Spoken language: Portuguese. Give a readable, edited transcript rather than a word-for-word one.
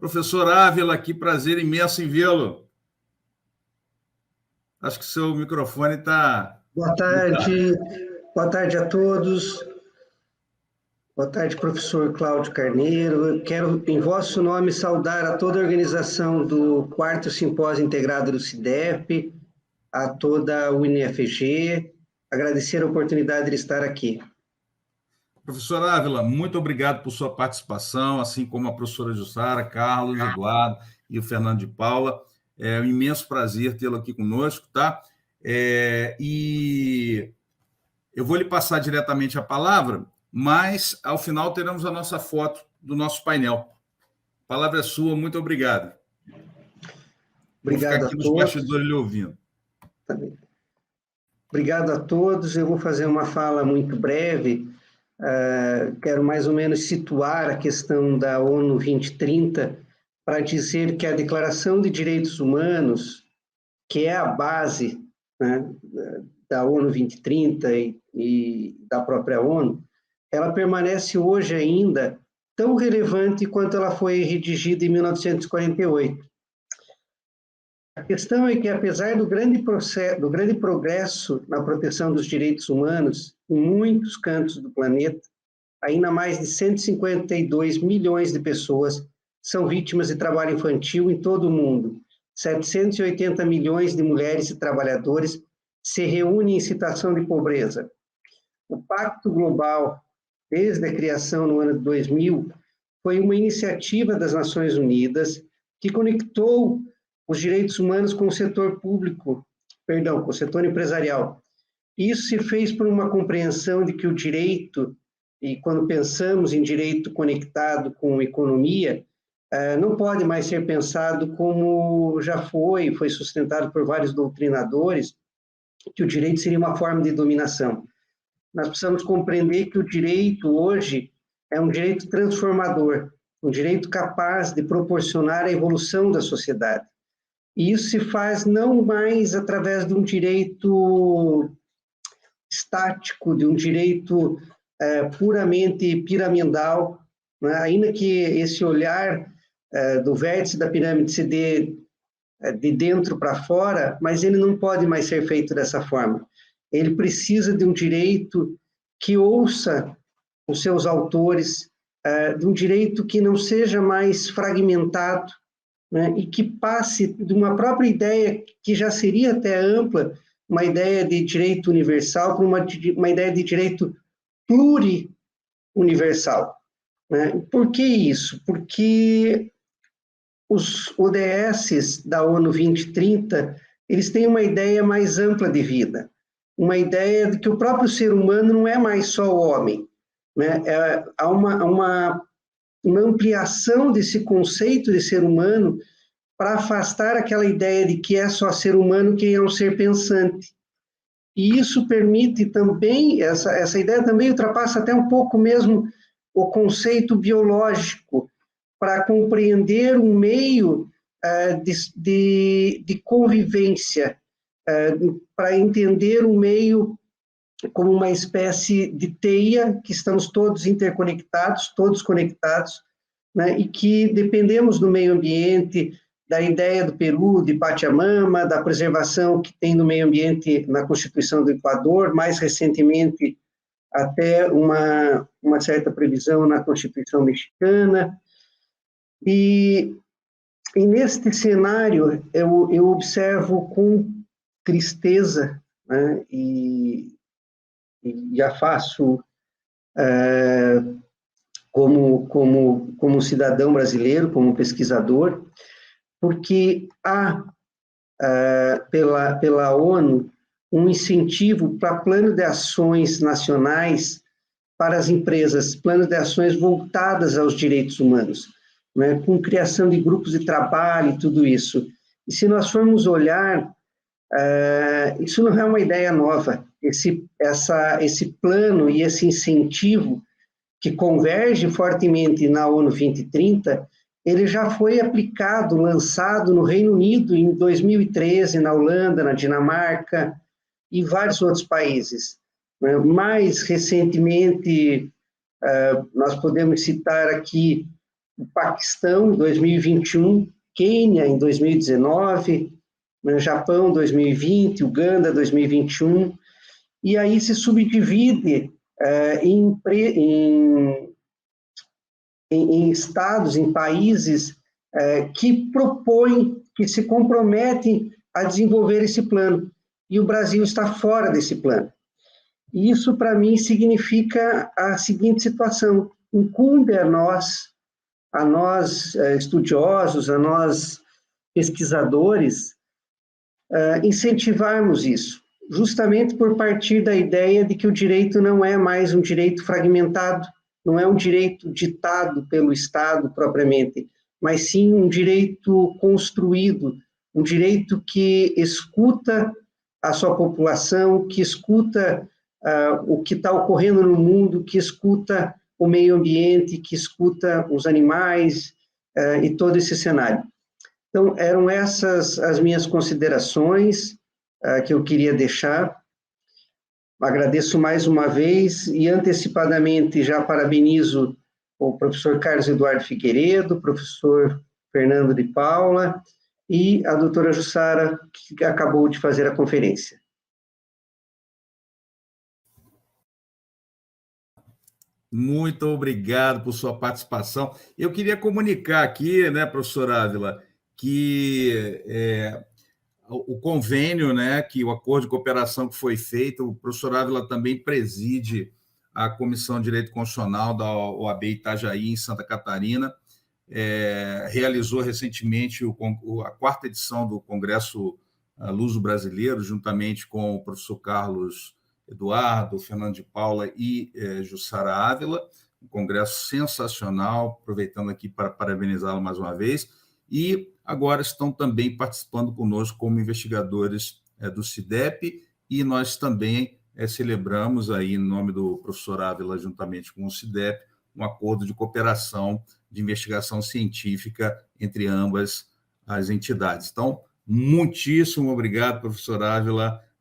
Professor Ávila, que prazer imenso em vê-lo. Acho que seu microfone está... Boa tarde a todos. Boa tarde, professor Cláudio Carneiro. Eu quero, em vosso nome, saudar a toda a organização do 4º Simpósio Integrado do CIDEP, a toda a UniFG, agradecer a oportunidade de estar aqui. Professor Ávila, muito obrigado por sua participação, assim como a professora Jussara, Carlos, Eduardo e o Fernando de Paula. É um imenso prazer tê-lo aqui conosco, tá? E eu vou lhe passar diretamente a palavra, mas, ao final, teremos a nossa foto do nosso painel. A palavra é sua, muito obrigado. Obrigado vou ficar aqui nos bastidores lhe ouvindo. Obrigado a todos. Eu vou fazer uma fala muito breve. Quero mais ou menos situar a questão da ONU 2030 para dizer que a Declaração de Direitos Humanos, que é a base, né, da ONU 2030 e da própria ONU, ela permanece hoje ainda tão relevante quanto ela foi redigida em 1948. A questão é que, apesar do grande progresso na proteção dos direitos humanos em muitos cantos do planeta, ainda mais de 152 milhões de pessoas são vítimas de trabalho infantil em todo o mundo. 780 milhões de mulheres e trabalhadores se reúnem em situação de pobreza. O Pacto Global, desde a criação no ano de 2000, foi uma iniciativa das Nações Unidas que conectou os direitos humanos com o setor com o setor empresarial. Isso se fez por uma compreensão de que o direito, e quando pensamos em direito conectado com economia, não pode mais ser pensado como já foi sustentado por vários doutrinadores, que o direito seria uma forma de dominação. Nós precisamos compreender que o direito hoje é um direito transformador, um direito capaz de proporcionar a evolução da sociedade. E isso se faz não mais através de um direito estático, de um direito puramente piramidal, né? Ainda que esse olhar do vértice da pirâmide se dê de dentro para fora, mas ele não pode mais ser feito dessa forma. Ele precisa de um direito que ouça os seus autores, de um direito que não seja mais fragmentado, né, e que passe de uma própria ideia que já seria até ampla, uma ideia de direito universal, para uma ideia de direito pluriuniversal. Né? Por que isso? Porque os ODS da ONU 2030, eles têm uma ideia mais ampla de vida, uma ideia de que o próprio ser humano não é mais só o homem, né? Há uma ampliação desse conceito de ser humano para afastar aquela ideia de que é só ser humano quem é um ser pensante. E isso permite também, essa ideia também ultrapassa até um pouco mesmo o conceito biológico, para compreender um meio de convivência, para entender um meio como uma espécie de teia, que estamos todos interconectados, todos conectados, né, e que dependemos do meio ambiente, da ideia do Peru, de Pachamama, da preservação que tem no meio ambiente na Constituição do Equador, mais recentemente até uma certa previsão na Constituição mexicana. E neste cenário, eu observo com tristeza, né, e já faço como cidadão brasileiro, como pesquisador, porque há, pela ONU, um incentivo para plano de ações nacionais para as empresas, planos de ações voltadas aos direitos humanos, né, com criação de grupos de trabalho e tudo isso. E se nós formos olhar, isso não é uma ideia nova. Esse plano e esse incentivo que converge fortemente na ONU 2030, ele já foi aplicado, lançado no Reino Unido em 2013, na Holanda, na Dinamarca e vários outros países. Mais recentemente, nós podemos citar aqui o Paquistão em 2021, Quênia em 2019, Japão 2020, Uganda 2021, e aí se subdivide em estados, em países que propõem, que se comprometem a desenvolver esse plano. E o Brasil está fora desse plano. E isso, para mim, significa a seguinte situação: incumbe a nós estudiosos, a nós pesquisadores, incentivarmos isso, justamente por partir da ideia de que o direito não é mais um direito fragmentado, não é um direito ditado pelo Estado propriamente, mas sim um direito construído, um direito que escuta a sua população, que escuta o que está ocorrendo no mundo, que escuta o meio ambiente, que escuta os animais e todo esse cenário. Então, eram essas as minhas considerações que eu queria deixar. Agradeço mais uma vez e antecipadamente já parabenizo o professor Carlos Eduardo Figueiredo, o professor Fernando de Paula e a doutora Jussara, que acabou de fazer a conferência. Muito obrigado por sua participação. Eu queria comunicar aqui, né, professor Ávila, que o convênio, né, que o acordo de cooperação que foi feito, o professor Ávila também preside a Comissão de Direito Constitucional da OAB Itajaí, em Santa Catarina, realizou recentemente a 4ª edição do Congresso Luso Brasileiro, juntamente com o professor Carlos Eduardo, Fernando de Paula e Jussara Ávila, um congresso sensacional, aproveitando aqui para parabenizá-lo mais uma vez, e agora estão também participando conosco como investigadores do CIDEP, e nós também celebramos aí, em nome do professor Ávila, juntamente com o CIDEP, um acordo de cooperação de investigação científica entre ambas as entidades. Então, muitíssimo obrigado, professor Ávila,